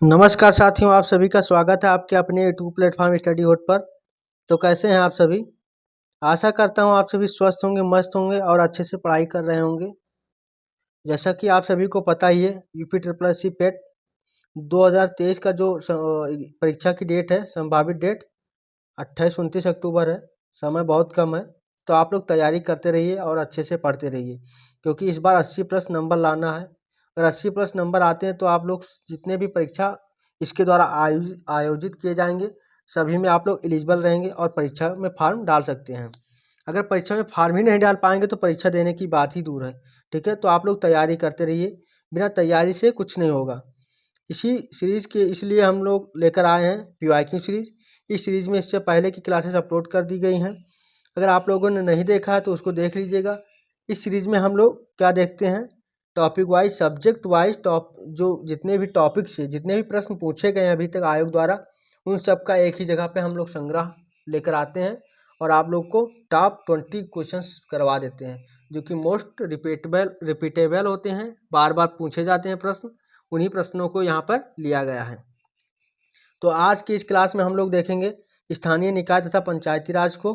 नमस्कार साथियों, आप सभी का स्वागत है आपके अपने यूट्यूब प्लेटफॉर्म स्टडी होट पर। तो कैसे हैं आप सभी? आशा करता हूं आप सभी स्वस्थ होंगे, मस्त होंगे और अच्छे से पढ़ाई कर रहे होंगे। जैसा कि आप सभी को पता ही है, यूपी ट्रिपल एस सी पेट 2023 का जो परीक्षा की डेट है, संभावित डेट 28-29 अक्टूबर है। समय बहुत कम है, तो आप लोग तैयारी करते रहिए और अच्छे से पढ़ते रहिए, क्योंकि इस बार 80 प्लस नंबर लाना है। अगर 80 प्लस नंबर आते हैं तो आप लोग जितने भी परीक्षा इसके द्वारा आयोजित किए जाएंगे, सभी में आप लोग एलिजिबल रहेंगे और परीक्षा में फॉर्म डाल सकते हैं। अगर परीक्षा में फॉर्म ही नहीं डाल पाएंगे तो परीक्षा देने की बात ही दूर है। ठीक है, तो आप लोग तैयारी करते रहिए, बिना तैयारी से कुछ नहीं होगा। इसी सीरीज़ के इसलिए हम लोग लेकर आए हैं पीवाईक्यू सीरीज़। इस सीरीज़ में इससे पहले की क्लासेस अपलोड कर दी गई हैं। अगर आप लोगों ने नहीं देखा है तो उसको देख लीजिएगा। इस सीरीज़ में हम लोग क्या देखते हैं, टॉपिक वाइज, सब्जेक्ट वाइज जो जितने भी टॉपिक से जितने भी प्रश्न पूछे गए हैं अभी तक आयोग द्वारा, उन सब का एक ही जगह पे हम लोग संग्रह लेकर आते हैं और आप लोग को टॉप 20 क्वेश्चंस करवा देते हैं, जो कि मोस्ट रिपीटेबल होते हैं, बार बार पूछे जाते हैं प्रश्न। उन्हीं प्रश्नों को यहाँ पर लिया गया है। तो आज की इस क्लास में हम लोग देखेंगे स्थानीय निकाय तथा पंचायती राज को।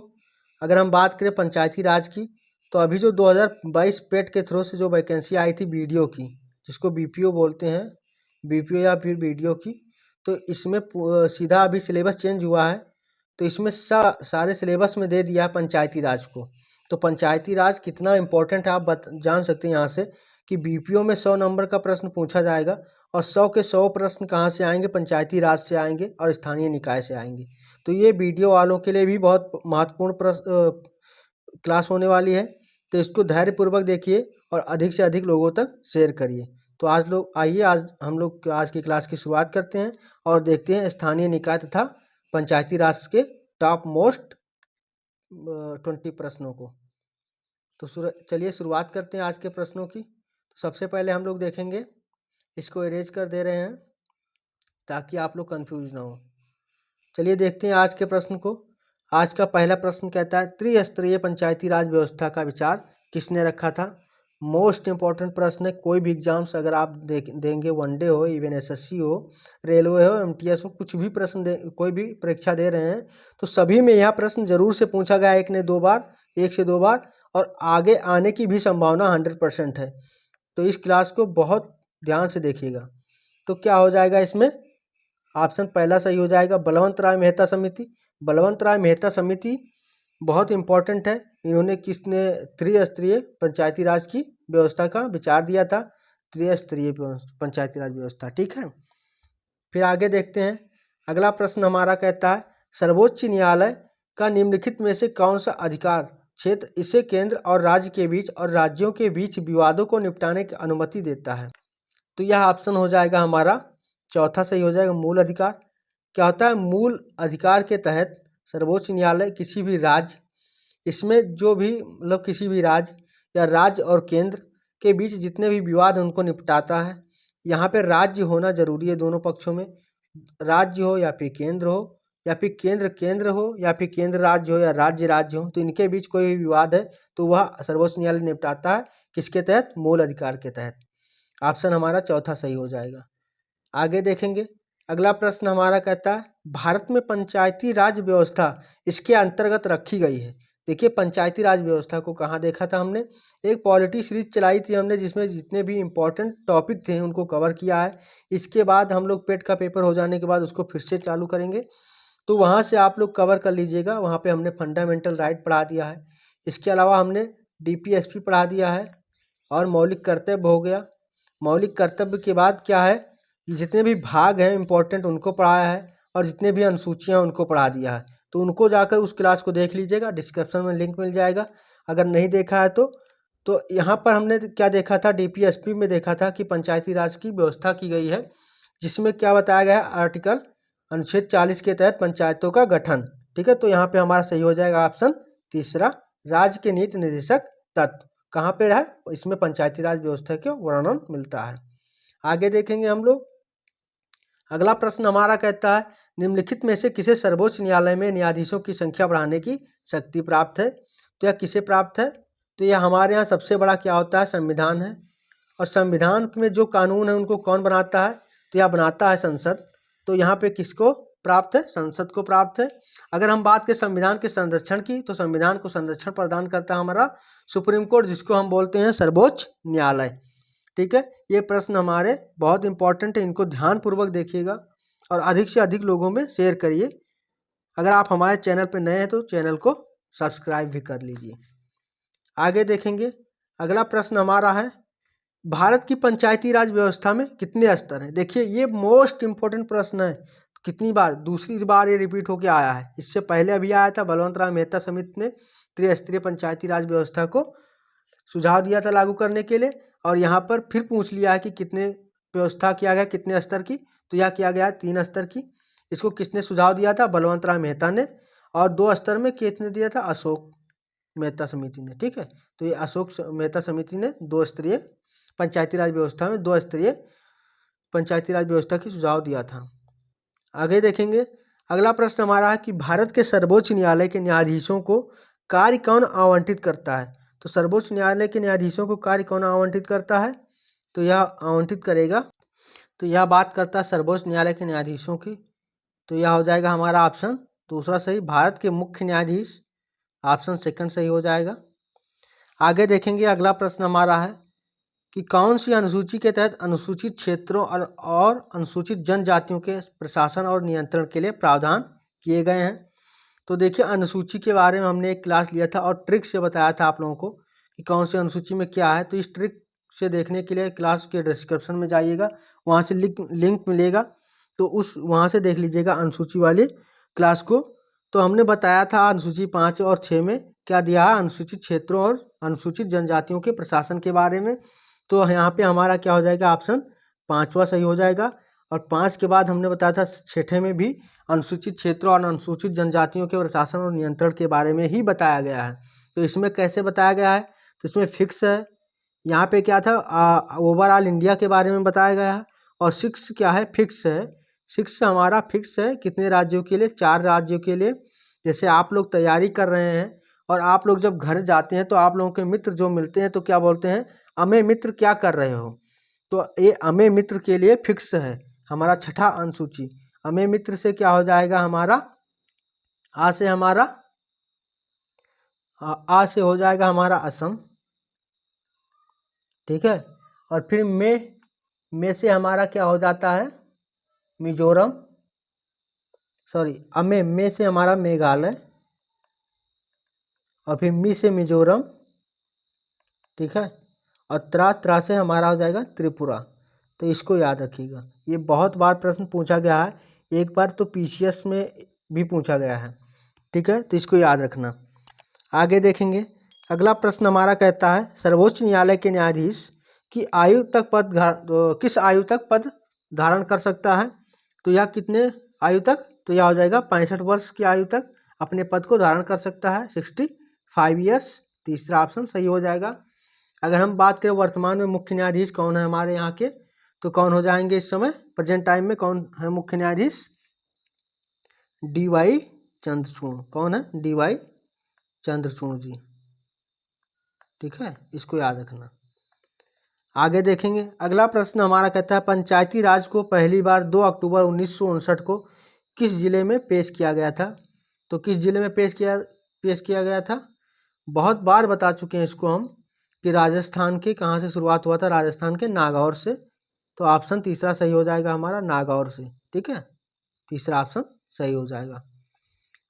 अगर हम बात करें पंचायती राज की, तो अभी जो 2022 पेट के थ्रू से जो वैकेंसी आई थी बीडीओ की, जिसको बीपीओ बोलते हैं, बीपीओ या फिर बीडीओ की, तो इसमें सीधा अभी सिलेबस चेंज हुआ है। तो इसमें सारे सिलेबस में दे दिया है पंचायती राज को। तो पंचायती राज कितना इम्पोर्टेंट है आप जान सकते हैं यहाँ से, कि बीपीओ में 100 नंबर का प्रश्न पूछा जाएगा और 100 के 100 प्रश्न कहाँ से आएंगे, पंचायती राज से आएंगे और स्थानीय निकाय से आएंगे। तो ये वीडियो वालों के लिए भी बहुत महत्वपूर्ण क्लास होने वाली है। तो इसको धैर्यपूर्वक देखिए और अधिक से अधिक लोगों तक शेयर करिए। तो आज हम लोग आज की क्लास की शुरुआत करते हैं और देखते हैं स्थानीय निकाय तथा पंचायती राज के टॉप मोस्ट 20 प्रश्नों को। तो चलिए शुरुआत करते हैं आज के प्रश्नों की। तो सबसे पहले हम लोग देखेंगे, इसको इरेज कर दे रहे हैं ताकि आप लोग कंफ्यूज ना हो। चलिए देखते हैं आज के प्रश्न को। आज का पहला प्रश्न कहता है, त्रिस्तरीय पंचायती राज व्यवस्था का विचार किसने रखा था? मोस्ट इम्पॉर्टेंट प्रश्न है। कोई भी एग्जाम्स अगर आप देंगे, वनडे हो, इवन एसएससी हो, रेलवे हो, एमटीएस हो, कुछ भी प्रश्न कोई भी परीक्षा दे रहे हैं तो सभी में यह प्रश्न जरूर से पूछा गया, एक से दो बार, और आगे आने की भी संभावना 100% है। तो इस क्लास को बहुत ध्यान से देखिएगा। तो क्या हो जाएगा इसमें? ऑप्शन पहला सही हो जाएगा, बलवंत राय मेहता समिति। बलवंत राय मेहता समिति बहुत इंपॉर्टेंट है। इन्होंने किसने त्रिस्तरीय पंचायती राज की व्यवस्था का विचार दिया था, त्रिस्तरीय पंचायती राज व्यवस्था। ठीक है, फिर आगे देखते हैं। अगला प्रश्न हमारा कहता है, सर्वोच्च न्यायालय का निम्नलिखित में से कौन सा अधिकार क्षेत्र इसे केंद्र और राज्य के बीच और राज्यों के बीच विवादों को निपटाने की अनुमति देता है? तो यह ऑप्शन हो जाएगा हमारा चौथा सही हो जाएगा, मूल अधिकार। क्या होता है? मूल अधिकार के तहत सर्वोच्च न्यायालय किसी भी राज्य, इसमें जो भी मतलब किसी भी राज्य या राज्य और केंद्र के बीच जितने भी विवाद हैं उनको निपटाता है। यहाँ पे राज्य होना जरूरी है दोनों पक्षों में, राज्य हो या फिर केंद्र हो, या फिर केंद्र केंद्र हो, या फिर केंद्र राज्य हो या राज्य राज्य हो, तो इनके बीच कोई भी विवाद है तो वह सर्वोच्च न्यायालय निपटाता है। किसके तहत? मूल अधिकार के तहत। ऑप्शन हमारा चौथा सही हो जाएगा। आगे देखेंगे, अगला प्रश्न हमारा कहता है, भारत में पंचायती राज व्यवस्था इसके अंतर्गत रखी गई है। देखिए पंचायती राज व्यवस्था को कहाँ देखा था हमने, एक पॉलिटी सीरीज चलाई थी हमने, जिसमें जितने भी इम्पोर्टेंट टॉपिक थे उनको कवर किया है। इसके बाद हम लोग पेट का पेपर हो जाने के बाद उसको फिर से चालू करेंगे, तो वहाँ से आप लोग कवर कर लीजिएगा। वहाँ पे हमने फंडामेंटल राइट पढ़ा दिया है। इसके अलावा हमने डीपीएसपी पढ़ा दिया है और मौलिक कर्तव्य हो गया। मौलिक कर्तव्य के बाद क्या है, जितने भी भाग हैं इम्पोर्टेंट उनको पढ़ाया है और जितने भी अनुसूचियाँ उनको पढ़ा दिया है। तो उनको जाकर उस क्लास को देख लीजिएगा, डिस्क्रिप्शन में लिंक मिल जाएगा अगर नहीं देखा है तो यहाँ पर हमने क्या देखा था, डीपीएसपी में देखा था कि पंचायती राज की व्यवस्था की गई है, जिसमें क्या बताया गया है, आर्टिकल अनुच्छेद 40 के तहत पंचायतों का गठन। ठीक है, तो यहाँ पे हमारा सही हो जाएगा ऑप्शन तीसरा, राज्य के नीति निर्देशक तत्व कहाँ पे है, इसमें पंचायती राज व्यवस्था के वर्णन मिलता है। आगे देखेंगे हम लोग। अगला प्रश्न हमारा कहता है, निम्नलिखित में से किसे सर्वोच्च न्यायालय में न्यायाधीशों की संख्या बढ़ाने की शक्ति प्राप्त है? तो यह किसे प्राप्त है? तो यह हमारे यहाँ सबसे बड़ा क्या होता है, संविधान है। और संविधान में जो कानून है उनको कौन बनाता है? तो यह बनाता है संसद। तो यहाँ पे किसको प्राप्त है? संसद को प्राप्त है। अगर हम बात करें संविधान के संरक्षण की, तो संविधान को संरक्षण प्रदान करता है हमारा सुप्रीम कोर्ट, जिसको हम बोलते हैं सर्वोच्च न्यायालय। ठीक है, ये प्रश्न हमारे बहुत इंपॉर्टेंट है, इनको ध्यानपूर्वक देखिएगा और अधिक से अधिक लोगों में शेयर करिए। अगर आप हमारे चैनल पर नए हैं तो चैनल को सब्सक्राइब भी कर लीजिए। आगे देखेंगे, अगला प्रश्न हमारा है भारत की पंचायती राज व्यवस्था में कितने स्तर हैं? देखिए ये मोस्ट इम्पोर्टेंट प्रश्न है। कितनी बार, दूसरी बार ये रिपीट होकर आया है। इससे पहले अभी आया था, बलवंत राय मेहता समिति ने त्रिस्तरीय पंचायती राज व्यवस्था को सुझाव दिया था लागू करने के लिए, और यहाँ पर फिर पूछ लिया है कि कितने व्यवस्था किया गया, कितने स्तर की। तो यह किया गया 3 स्तर की। इसको किसने सुझाव दिया था? बलवंत राय मेहता ने। और 2 स्तर में किसने दिया था? अशोक मेहता समिति ने। ठीक है, तो ये अशोक मेहता समिति ने 2 स्तरीय पंचायती राज व्यवस्था में 2 स्तरीय पंचायती राज व्यवस्था की सुझाव दिया था। आगे देखेंगे, अगला प्रश्न हमारा है कि भारत के सर्वोच्च न्यायालय के न्यायाधीशों को कार्य कौन आवंटित करता है? तो सर्वोच्च न्यायालय के न्यायाधीशों को कार्य कौन आवंटित करता है? तो यह आवंटित करेगा, तो यह बात करता है सर्वोच्च न्यायालय के न्यायाधीशों की। तो यह हो जाएगा हमारा ऑप्शन दूसरा सही, भारत के मुख्य न्यायाधीश। ऑप्शन सेकंड सही हो जाएगा। आगे देखेंगे, अगला प्रश्न हमारा है कि कौन सी अनुसूची के तहत अनुसूचित क्षेत्रों और अनुसूचित जनजातियों के प्रशासन और नियंत्रण के लिए प्रावधान किए गए हैं? तो देखिए अनुसूची के बारे में हमने एक क्लास लिया था और ट्रिक से बताया था आप लोगों को कि कौन सी अनुसूची में क्या है। तो इस ट्रिक से देखने के लिए क्लास के डिस्क्रिप्शन में जाइएगा, वहाँ से लिंक मिलेगा, तो उस वहाँ से देख लीजिएगा अनुसूची वाली क्लास को। तो हमने बताया था अनुसूची 5 और 6 में क्या दिया है, अनुसूचित क्षेत्रों और अनुसूचित जनजातियों के प्रशासन के बारे में। तो यहाँ पे हमारा क्या हो जाएगा, ऑप्शन 5वां सही हो जाएगा। और 5 के बाद हमने बताया था 6ठे में भी अनुसूचित क्षेत्रों और अनुसूचित जनजातियों के प्रशासन और नियंत्रण के बारे में ही बताया गया है। तो इसमें कैसे बताया गया है? तो इसमें फिक्स है, यहाँ पे क्या था, ओवरऑल इंडिया के बारे में बताया गया है। और 6 क्या है, फिक्स है। 6 हमारा फिक्स है, कितने राज्यों के लिए? 4 राज्यों के लिए। जैसे आप लोग तैयारी कर रहे हैं और आप लोग जब घर जाते हैं तो आप लोगों के मित्र जो मिलते हैं तो क्या बोलते हैं, अमे मित्र क्या कर रहे हो? तो ये अमे मित्र के लिए फिक्स है हमारा 6ठा अनुसूची। अमे मित्र से क्या हो जाएगा हमारा, आ से हमारा आ से हो जाएगा हमारा असम। ठीक है, और फिर में से हमारा क्या हो जाता है, मिजोरम। सॉरी, अमे में से हमारा मेघालय, और फिर मी से मिजोरम। ठीक है, और त्रा से हमारा हो जाएगा त्रिपुरा। तो इसको याद रखिएगा, ये बहुत बार प्रश्न पूछा गया है, एक बार तो पीसीएस में भी पूछा गया है। ठीक है, तो इसको याद रखना। आगे देखेंगे, अगला प्रश्न हमारा कहता है सर्वोच्च न्यायालय के न्यायाधीश की आयु तक किस आयु तक पद धारण कर सकता है? तो यह कितने आयु तक? तो यह हो जाएगा 65 वर्ष की आयु तक अपने पद को धारण कर सकता है, 65 ईयर्स। तीसरा ऑप्शन सही हो जाएगा। अगर हम बात करें वर्तमान में मुख्य न्यायाधीश कौन है हमारे यहाँ के, तो कौन हो जाएंगे इस समय प्रेजेंट टाइम में कौन है मुख्य न्यायाधीश? डी.वाई. चंद्रचूड़। कौन है? डी.वाई. चंद्रचूड़ जी। ठीक है, इसको याद रखना। आगे देखेंगे, अगला प्रश्न हमारा कहता है पंचायती राज को पहली बार 2 अक्टूबर 1959 को किस जिले में पेश किया गया था? तो किस जिले में पेश किया गया था? बहुत बार बता चुके हैं इसको हम कि राजस्थान के कहाँ से शुरुआत हुआ था, राजस्थान के नागौर से। तो ऑप्शन तीसरा सही हो जाएगा हमारा, नागौर से। ठीक है, तीसरा ऑप्शन सही हो जाएगा।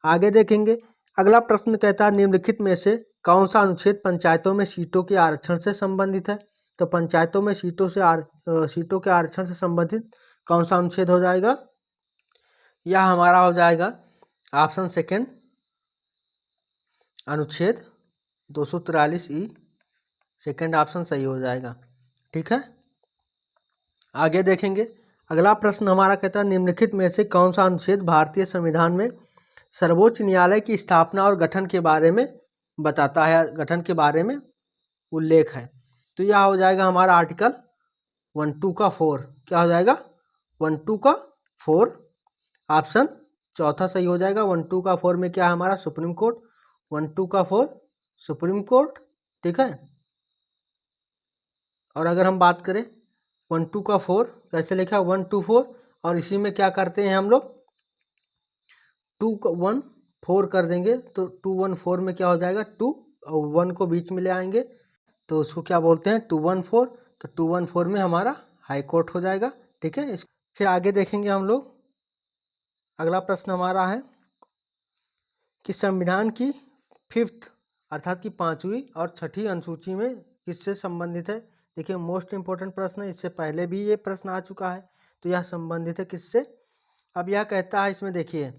आगे देखेंगे, अगला प्रश्न कहता है निम्नलिखित में से कौन सा अनुच्छेद पंचायतों में सीटों के आरक्षण से संबंधित है? तो पंचायतों में सीटों के आरक्षण से संबंधित कौन सा अनुच्छेद हो जाएगा? यह हमारा हो जाएगा ऑप्शन सेकंड, अनुच्छेद 243E। सेकंड ऑप्शन सही हो जाएगा। ठीक है, आगे देखेंगे, अगला प्रश्न हमारा कहता है निम्नलिखित में से कौन सा अनुच्छेद भारतीय संविधान में सर्वोच्च न्यायालय की स्थापना और गठन के बारे में बताता है, गठन के बारे में उल्लेख है? तो यह हो जाएगा हमारा आर्टिकल 1(2) का 4। क्या हो जाएगा? 1(2) का 4। ऑप्शन चौथा सही हो जाएगा। 1(2) का 4 में क्या है हमारा? Supreme court. 1(2) का 4 सुप्रीम कोर्ट। ठीक है, और अगर हम बात करें 1 2 का 4 कैसे लिखा 1 2 4, और इसी में क्या करते हैं हम लोग 2 का 1 4 कर देंगे, तो 2 1 4 में क्या हो जाएगा 2 और 1 को बीच में ले आएंगे तो उसको क्या बोलते हैं 2 1 4। तो 2 1 4 में हमारा हाई कोर्ट हो जाएगा। ठीक है, फिर आगे देखेंगे हम लोग। अगला प्रश्न हमारा है कि संविधान की 5th अर्थात कि 5वीं और 6ठी अनुसूची में किससे संबंधित है। देखिए मोस्ट इम्पोर्टेंट प्रश्न है, इससे पहले भी ये प्रश्न आ चुका है, तो यह संबंधित है किससे। अब यह कहता है इसमें देखिए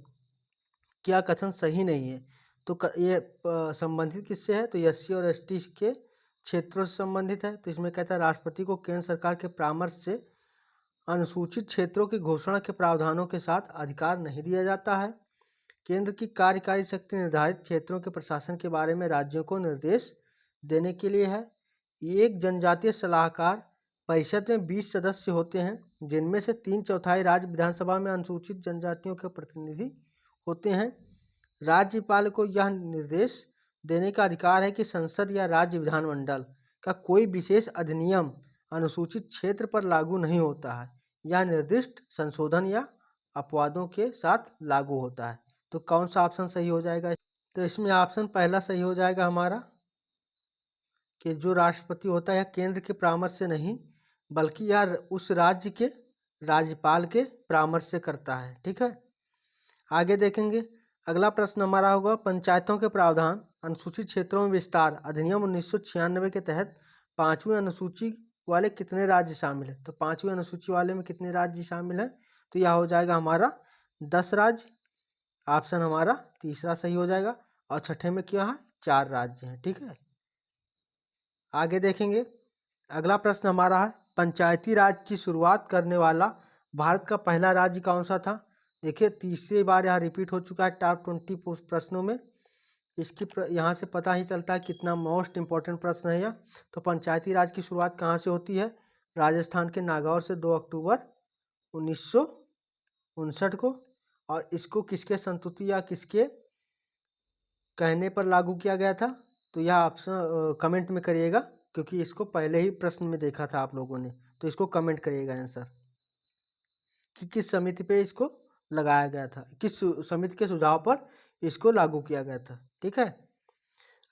क्या कथन सही नहीं है, तो ये संबंधित किससे है, तो एससी और एसटी के क्षेत्रों से संबंधित है। तो इसमें कहता है राष्ट्रपति को केंद्र सरकार के परामर्श से अनुसूचित क्षेत्रों की घोषणा के प्रावधानों के साथ अधिकार नहीं दिया जाता है। केंद्र की कार्यकारी शक्ति निर्धारित क्षेत्रों के प्रशासन के बारे में राज्यों को निर्देश देने के लिए है। एक जनजातीय सलाहकार परिषद में 20 सदस्य होते हैं, जिनमें से 3/4 राज्य विधानसभा में अनुसूचित जनजातियों के प्रतिनिधि होते हैं। राज्यपाल को यह निर्देश देने का अधिकार है कि संसद या राज्य विधानमंडल का कोई विशेष अधिनियम अनुसूचित क्षेत्र पर लागू नहीं होता है। यह निर्दिष्ट संशोधन या अपवादों के साथ लागू होता है। तो कौन सा ऑप्शन सही हो जाएगा, तो इसमें ऑप्शन पहला सही हो जाएगा हमारा कि जो राष्ट्रपति होता है केंद्र के परामर्श से नहीं बल्कि यह उस राज्य के राज्यपाल के परामर्श से करता है। ठीक है, आगे देखेंगे। अगला प्रश्न हमारा होगा पंचायतों के प्रावधान अनुसूचित क्षेत्रों में विस्तार अधिनियम 1996 के तहत 5वीं अनुसूची वाले कितने राज्य शामिल है। तो 5वीं अनुसूची वाले में कितने राज्य शामिल है, तो यह हो जाएगा हमारा 10 राज्य। ऑप्शन हमारा तीसरा सही हो जाएगा, और छठे में क्या है 4 राज्य हैं। ठीक है, आगे देखेंगे। अगला प्रश्न हमारा है पंचायती राज की शुरुआत करने वाला भारत का पहला राज्य कौन सा था। देखिए तीसरी बार यहाँ रिपीट हो चुका है टॉप 20 प्रश्नों में। इसकी यहाँ से पता ही चलता है कितना मोस्ट इम्पोर्टेंट प्रश्न है यह। तो पंचायती राज की शुरुआत कहाँ से होती है, राजस्थान के नागौर से 2 अक्टूबर 1959 को। और इसको किसके संस्तुति या किसके कहने पर लागू किया गया था, तो यह ऑप्शन कमेंट में करिएगा, क्योंकि इसको पहले ही प्रश्न में देखा था आप लोगों ने। तो इसको कमेंट करिएगा आंसर कि किस समिति पे इसको लगाया गया था, किस समिति के सुझाव पर इसको लागू किया गया था। ठीक है,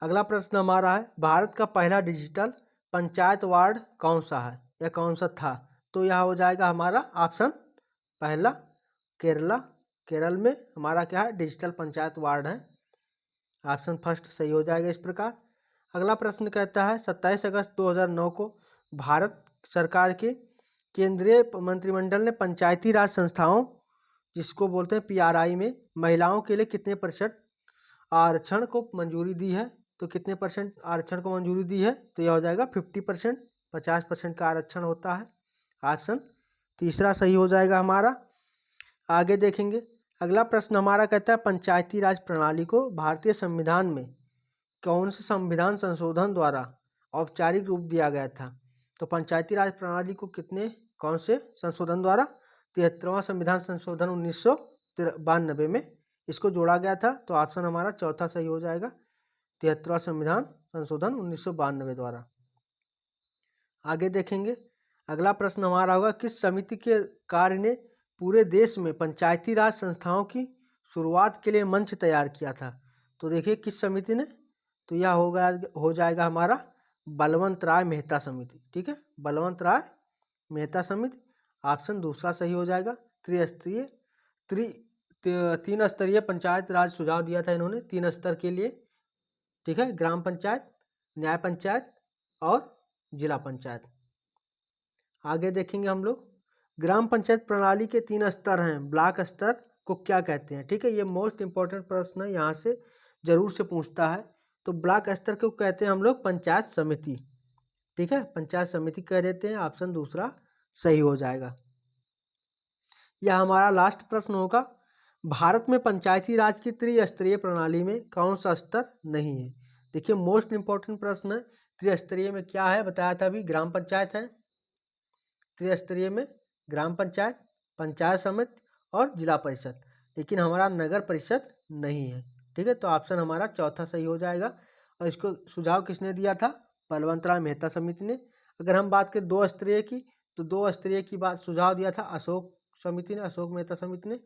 अगला प्रश्न हमारा है भारत का पहला डिजिटल पंचायत वार्ड कौन सा है या कौन सा था। तो यह हो जाएगा हमारा ऑप्शन पहला केरला। केरल में हमारा क्या है डिजिटल पंचायत वार्ड है। ऑप्शन फर्स्ट सही हो जाएगा इस प्रकार। अगला प्रश्न कहता है 27 अगस्त 2009 को भारत सरकार के केंद्रीय मंत्रिमंडल ने पंचायती राज संस्थाओं जिसको बोलते हैं पीआरआई में महिलाओं के लिए कितने % आरक्षण को मंजूरी दी है। तो कितने % आरक्षण को मंजूरी दी है, तो यह हो जाएगा 50%। 50% का आरक्षण होता है। ऑप्शन तीसरा सही हो जाएगा हमारा। आगे देखेंगे। अगला प्रश्न हमारा कहता है पंचायती राज प्रणाली को भारतीय संविधान में कौन से संविधान संशोधन द्वारा औपचारिक रूप दिया गया था। तो पंचायती राज प्रणाली को कौन से संशोधन द्वारा 73वां संविधान संशोधन 1992 में इसको जोड़ा गया था। तो ऑप्शन हमारा चौथा सही हो जाएगा 73वां संविधान संशोधन 1992 द्वारा। आगे देखेंगे। अगला प्रश्न हमारा होगा किस समिति के कार्य ने पूरे देश में पंचायती राज संस्थाओं की शुरुआत के लिए मंच तैयार किया था। तो देखिए किस समिति ने, तो यह हो जाएगा हमारा बलवंत राय मेहता समिति। ठीक है, बलवंत राय मेहता समिति। ऑप्शन दूसरा सही हो जाएगा। तीन स्तरीय पंचायत राज सुझाव दिया था इन्होंने 3 स्तर के लिए। ठीक है, ग्राम पंचायत, न्याय पंचायत और जिला पंचायत। आगे देखेंगे हम लोग। ग्राम पंचायत प्रणाली के 3 स्तर हैं, ब्लॉक स्तर को क्या कहते हैं। ठीक है, ये मोस्ट इंपॉर्टेंट प्रश्न है, यहाँ से जरूर से पूछता है। तो ब्लॉक स्तर को कहते हैं हम लोग पंचायत समिति। ठीक है, पंचायत समिति कह देते हैं। ऑप्शन दूसरा सही हो जाएगा। यह हमारा लास्ट प्रश्न होगा भारत में पंचायती राज की त्रिस्तरीय प्रणाली में कौन सा स्तर नहीं है। देखिए मोस्ट इंपॉर्टेंट प्रश्न है। त्रिस्तरीय में क्या है बताया था अभी, ग्राम पंचायत है। त्रिस्तरीय में ग्राम पंचायत, पंचायत समिति और जिला परिषद, लेकिन हमारा नगर परिषद नहीं है। ठीक है, तो ऑप्शन हमारा चौथा सही हो जाएगा। और इसको सुझाव किसने दिया था, बलवंत राय मेहता समिति ने। अगर हम बात करें 2 स्तरीय की, तो 2 स्तरीय की बात सुझाव दिया था अशोक मेहता समिति ने।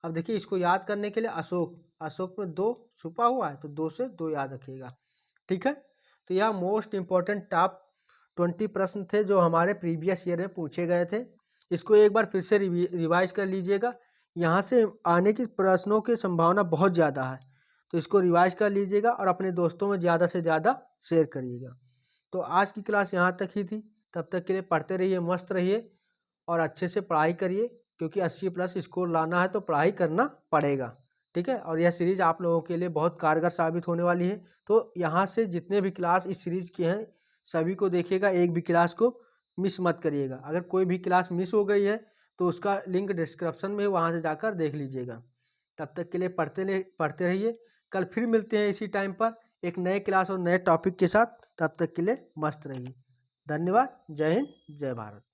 अब देखिए इसको याद करने के लिए अशोक में 2 छुपा हुआ है, तो 2 से 2 याद रखिएगा, ठीक है। तो यह मोस्ट इम्पोर्टेंट टॉप 20 प्रश्न थे जो हमारे प्रीवियस ईयर में पूछे गए थे। इसको एक बार फिर से रिवाइज कर लीजिएगा, यहाँ से आने की प्रश्नों की संभावना बहुत ज़्यादा है, तो इसको रिवाइज कर लीजिएगा और अपने दोस्तों में ज़्यादा से ज़्यादा शेयर करिएगा। तो आज की क्लास यहाँ तक ही थी, तब तक के लिए पढ़ते रहिए, मस्त रहिए और अच्छे से पढ़ाई करिए, क्योंकि 80+ स्कोर लाना है तो पढ़ाई करना पड़ेगा, ठीक है। और यह सीरीज़ आप लोगों के लिए बहुत कारगर साबित होने वाली है। तो यहाँ से जितने भी क्लास इस सीरीज़ के हैं सभी को देखिएगा, एक भी क्लास को मिस मत करिएगा। अगर कोई भी क्लास मिस हो गई है तो उसका लिंक डिस्क्रिप्शन में, वहाँ से जाकर देख लीजिएगा। तब तक के लिए पढ़ते रहिए। कल फिर मिलते हैं इसी टाइम पर एक नए क्लास और नए टॉपिक के साथ। तब तक के लिए मस्त रहिए। धन्यवाद। जय हिंद, जय भारत।